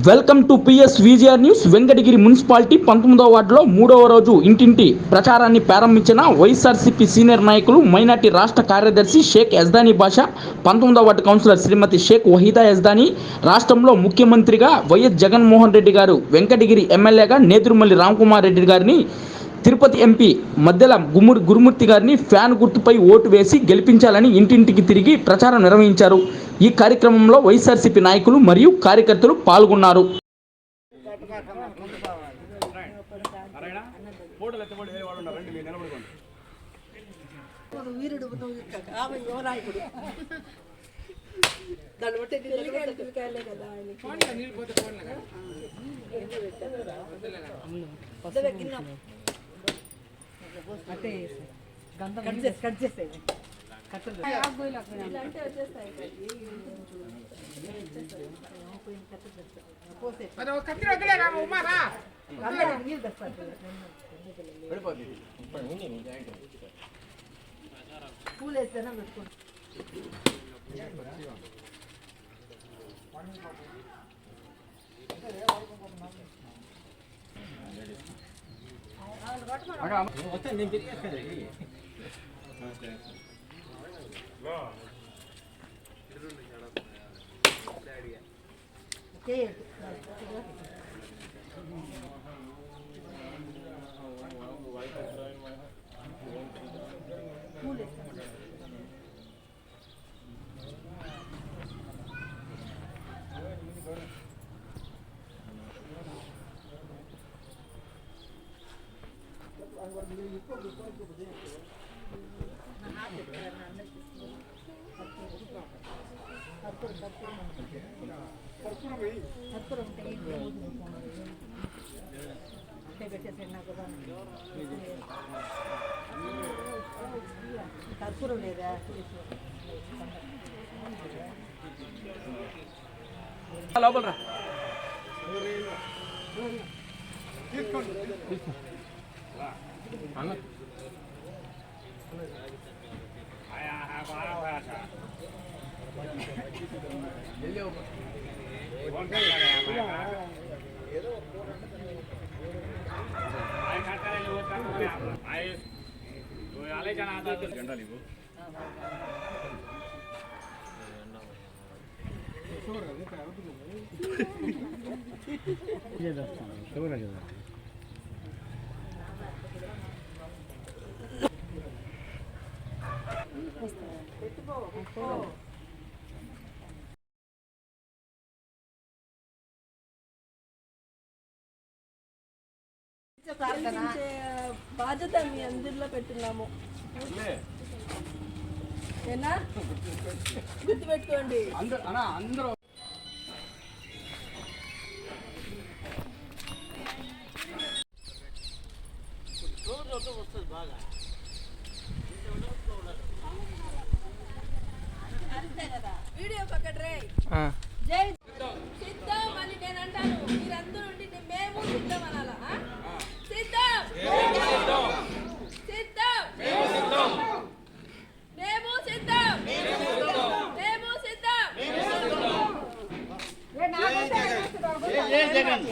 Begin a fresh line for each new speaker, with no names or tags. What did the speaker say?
Welcome to PS VGR news. Venkatagiri municipality 19వ వార్డులో 3వ రోజు ఇంటింటి ప్రచారాన్ని ప్రారంభించిన వైఎస్ఆర్సీపీ సీనియర్ నాయకులు మైనార్టీ రాష్ట్ర కార్యదర్శి షేక్ యజ్దానీ బాషా, 19వ వార్డు కౌన్సిలర్ శ్రీమతి షేక్ వహీదా యజ్దానీ, రాష్ట్రంలో ముఖ్యమంత్రిగా వైఎస్ జగన్మోహన్ రెడ్డి గారు, వెంకటగిరి ఎమ్మెల్యేగా నేదురుమల్లి రామ్కుమార్ రెడ్డి గారిని, తిరుపతి ఎంపీ మద్దెల గురుమూర్తి గారిని ఫ్యాన్ గుర్తుపై ఓటు వేసి గెలిపించాలని ఇంటింటికి తిరిగి ప్రచారం నిర్వహించారు. ఈ కార్యక్రమంలో వైఎస్ఆర్సీపీ నాయకులు మరియు కార్యకర్తలు పాల్గొన్నారు.
బాధ్యత మీ అందరిలో పెట్టున్నాము. గుర్తుపెట్టుకోండి. అందరూ వీడియో పక్కడ్రే. జై సిద్ధం అని నేను అంటాను, మీరందరూ ఉండి మేము సిద్ధం అనాలా? సిద్ధం సిద్ధం మేము సిద్ధం మేము సిద్ధం. జై జగన్.